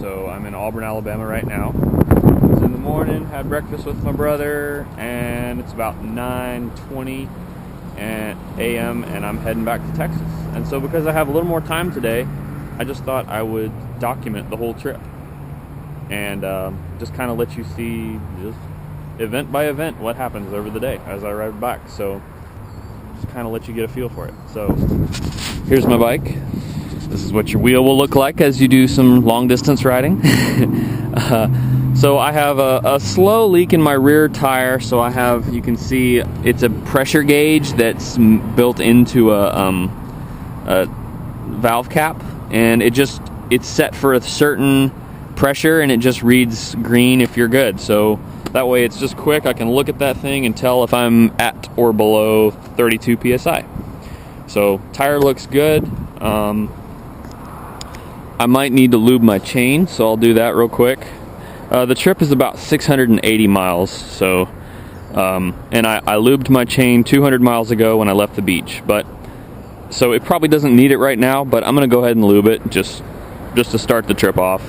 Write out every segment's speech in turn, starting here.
So I'm in Auburn, Alabama right now. It's in the morning, had breakfast with my brother, and it's about 9:20 a.m. and I'm heading back to Texas. And so because I have a little more time today, I just thought I would document the whole trip and just kind of let you see just event by event what happens over the day as I ride back. So just kind of let you get a feel for it. So here's my bike. This is what your wheel will look like as you do some long distance riding. So I have a slow leak in my rear tire. So I have, you can see it's a pressure gauge that's built into a valve cap, and it's set for a certain pressure, and it just reads green if you're good. So that way it's just quick. I can look at that thing and tell if I'm at or below 32 psi. So tire looks good. I might need to lube my chain, so I'll do that real quick. The trip is about 680 miles, so and I lubed my chain 200 miles ago when I left the beach, but so it probably doesn't need it right now, but I'm gonna go ahead and lube it just to start the trip off.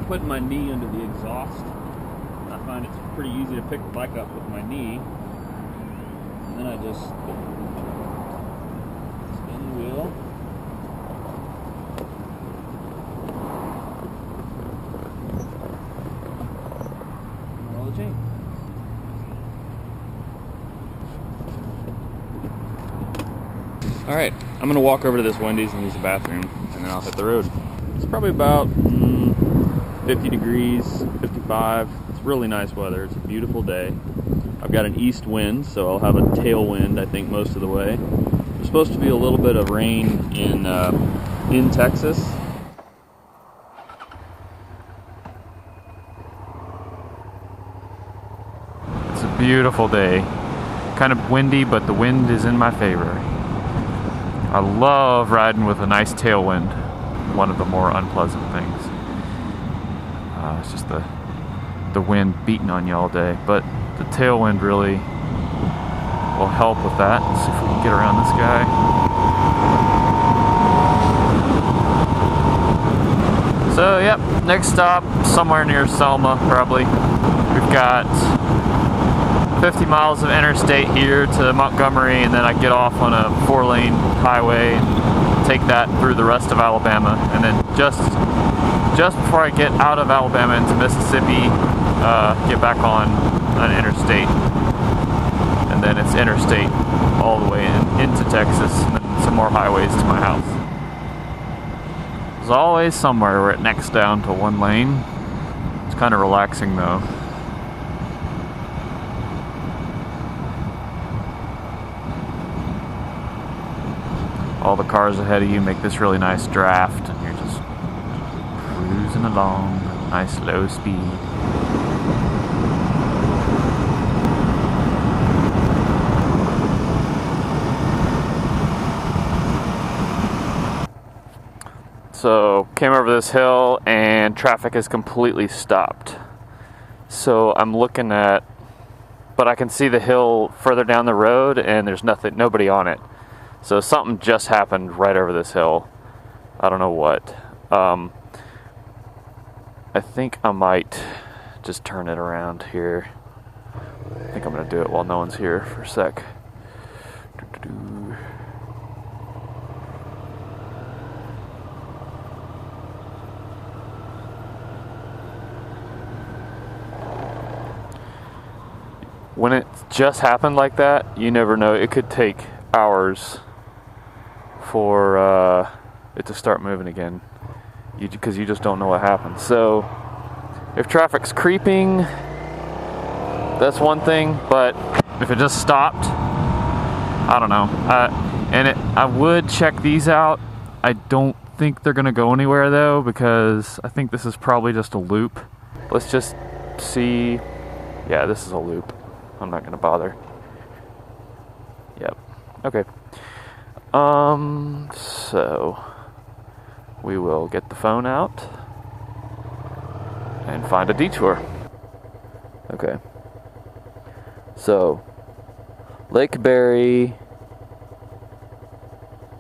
Putting my knee under the exhaust. I find it's pretty easy to pick the bike up with my knee. And then I just spin the wheel. And roll the chain. Alright, I'm going to walk over to this Wendy's and use the bathroom, and then I'll hit the road. It's probably about 50 degrees, 55. It's really nice weather. It's a beautiful day. I've got an east wind, so I'll have a tailwind, I think, most of the way. There's supposed to be a little bit of rain in Texas. It's a beautiful day. Kind of windy, but the wind is in my favor. I love riding with a nice tailwind. One of the more unpleasant things. It's just the wind beating on you all day, but the tailwind really will help with that. Let's see if we can get around this guy. So, yep, next stop, somewhere near Selma, probably. We've got 50 miles of interstate here to Montgomery, and then I get off on a 4-lane highway and take that through the rest of Alabama, and then just before I get out of Alabama into Mississippi, get back on an interstate, and then it's interstate all the way into Texas, and then some more highways to my house. There's always somewhere where it necks down to 1 lane. It's kind of relaxing though. All the cars ahead of you make this really nice draft, and you're just cruising along, nice low speed. So came over this hill and traffic is completely stopped. So I'm looking at, but I can see the hill further down the road and there's nobody on it. So something just happened right over this hill. I don't know what. I think I might just turn it around here. I think I'm gonna do it while no one's here for a sec. When it just happened like that, you never know. It could take hours for it to start moving again, because you just don't know what happens. So if traffic's creeping, that's one thing, but if it just stopped, I don't know. I would check these out. I don't think they're gonna go anywhere though, because I think this is probably just a loop. Let's just see. Yeah, this is a loop. I'm not gonna bother. Yep. Okay. So we will get the phone out and find a detour. Okay. So Lake Berry,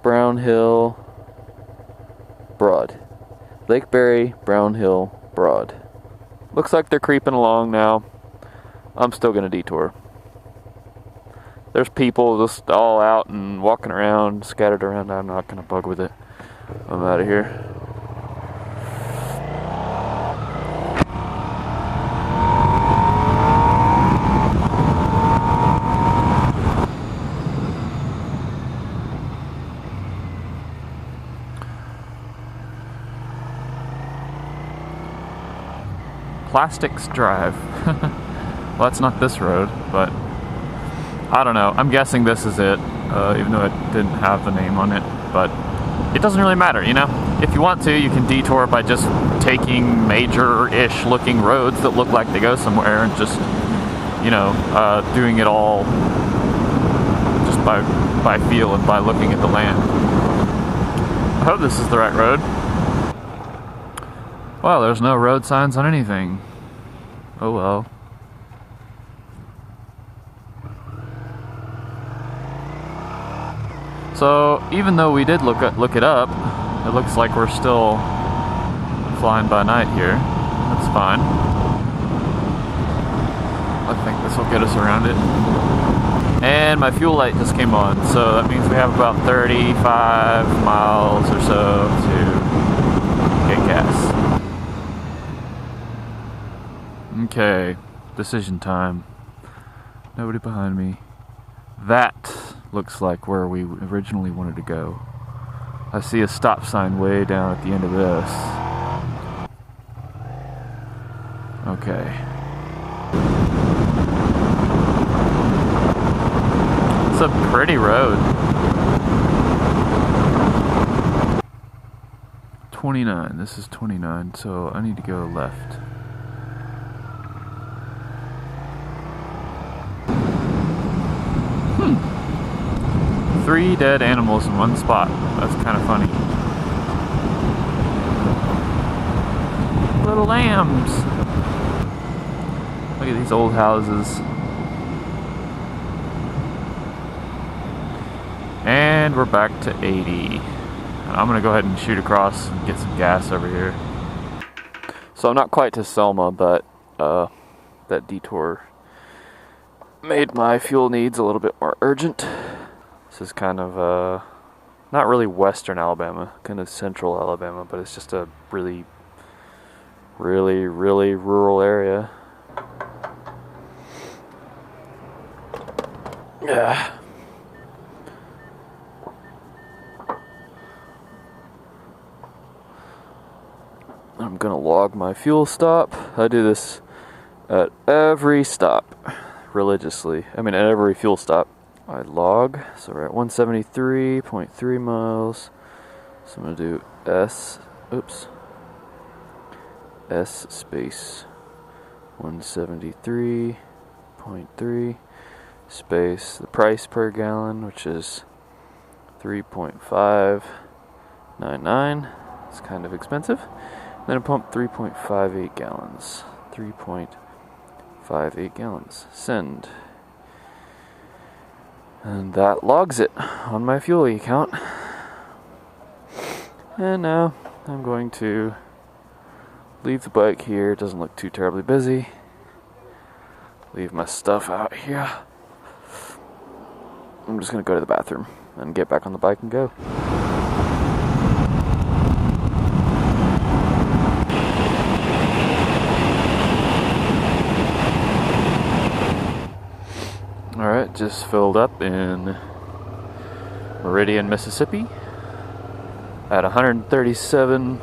Brown Hill, Broad. Lake Berry, Brown Hill, Broad. Looks like they're creeping along now. I'm still gonna detour. There's people just all out and walking around, scattered around. I'm not gonna bug with it. I'm out of here. Plastics Drive. Well, that's not this road, but I don't know. I'm guessing this is it, even though it didn't have the name on it. But it doesn't really matter, you know? If you want to, you can detour by just taking major-ish looking roads that look like they go somewhere and just, you know, doing it all just by feel and by looking at the land. I hope this is the right road. Well, there's no road signs on anything. Oh well. So, even though we did look it up, it looks like we're still flying by night here. That's fine. I think this will get us around it. And my fuel light just came on, so that means we have about 35 miles or so to get gas. Okay, decision time. Nobody behind me. That looks like where we originally wanted to go. I see a stop sign way down at the end of this. Okay. It's a pretty road. 29. This is 29, so I need to go left. Three dead animals in one spot. That's kind of funny. Little lambs. Look at these old houses. And we're back to 80. I'm gonna go ahead and shoot across and get some gas over here. So I'm not quite to Selma, but that detour made my fuel needs a little bit more urgent. This is kind of, not really western Alabama, kind of central Alabama, but it's just a really, really, really rural area. Yeah. I'm gonna log my fuel stop. I do this at every stop, religiously. I mean, at every fuel stop. I log, so we're at 173.3 miles. So I'm gonna do S space 173.3 space the price per gallon, which is 3.599. It's kind of expensive. Then I pump 3.58 gallons. 3.58 gallons. Send. And that logs it on my fuel account. And now I'm going to leave the bike here. It doesn't look too terribly busy. Leave my stuff out here. I'm just going to go to the bathroom and get back on the bike and go. Alright, just filled up in Meridian, Mississippi at 137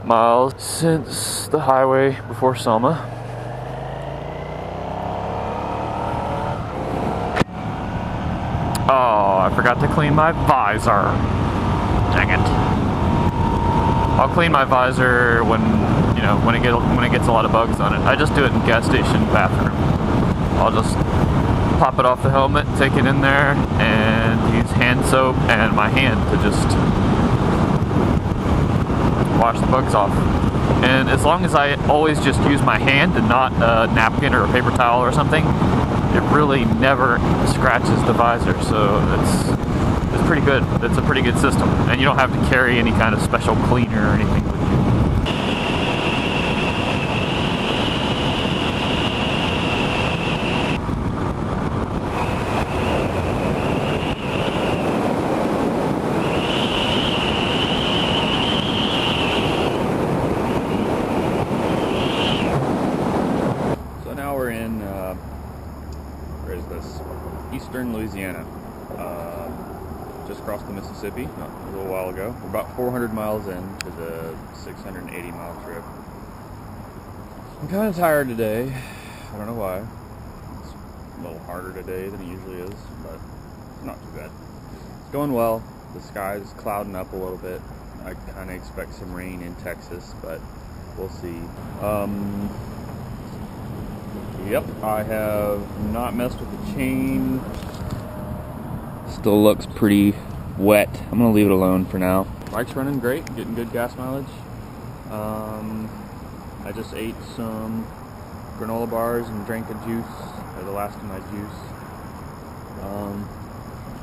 miles since the highway before Selma. Oh, I forgot to clean my visor. Dang it. I'll clean my visor when it gets a lot of bugs on it. I just do it in gas station bathroom. I'll just pop it off the helmet, take it in there, and use hand soap and my hand to just wash the bugs off. And as long as I always just use my hand and not a napkin or a paper towel or something, it really never scratches the visor, so it's pretty good. It's a pretty good system, and you don't have to carry any kind of special cleaner or anything with you. Eastern Louisiana, just crossed the Mississippi a little while ago. We're about 400 miles in to the 680 mile trip. I'm kind of tired today. I don't know why. It's a little harder today than it usually is, but it's not too bad. It's going well. The sky's clouding up a little bit. I kind of expect some rain in Texas, but we'll see. Yep, I have not messed with the chain. Still looks pretty wet. I'm gonna leave it alone for now. Bike's running great, getting good gas mileage. I just ate some granola bars and drank a juice, or the last of my juice.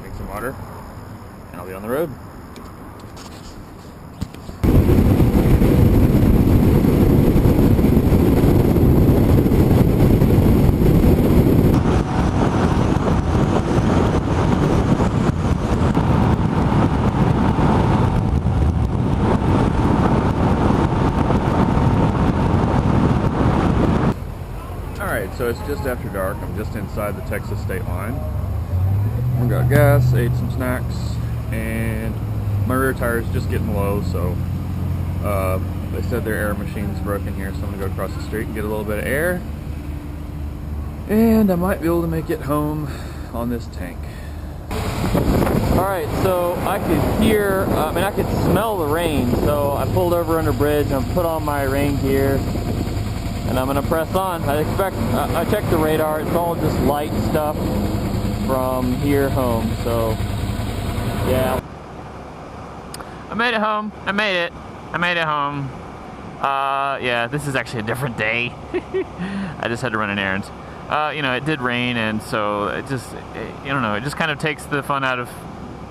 Drink some water, and I'll be on the road. So it's just after dark. I'm just inside the Texas state line. We got gas, ate some snacks, and my rear tire is just getting low, so they said their air machine's broken here, so I'm gonna go across the street and get a little bit of air, and I might be able to make it home on this tank. Alright, so I could hear, I could smell the rain, so I pulled over under bridge and put on my rain gear. And I'm gonna press on. I checked the radar. It's all just light stuff from here home. So, yeah. I made it home. I made it home. Yeah, this is actually a different day. I just had to run an errand. You know, it did rain, and so I don't know. It just kind of takes the fun out of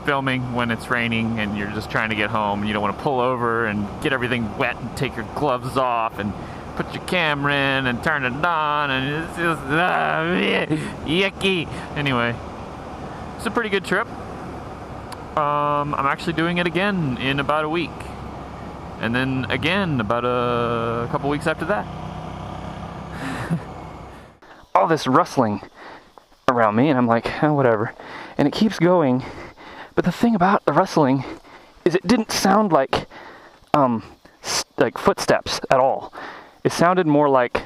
filming when it's raining and you're just trying to get home and you don't want to pull over and get everything wet and take your gloves off and put your camera in and turn it on, and it's just yucky. Anyway, it's a pretty good trip. I'm actually doing it again in about a week, and then again about a couple weeks after that. All this rustling around me, and I'm like, oh, whatever, and it keeps going. But the thing about the rustling is it didn't sound like footsteps at all. It sounded more like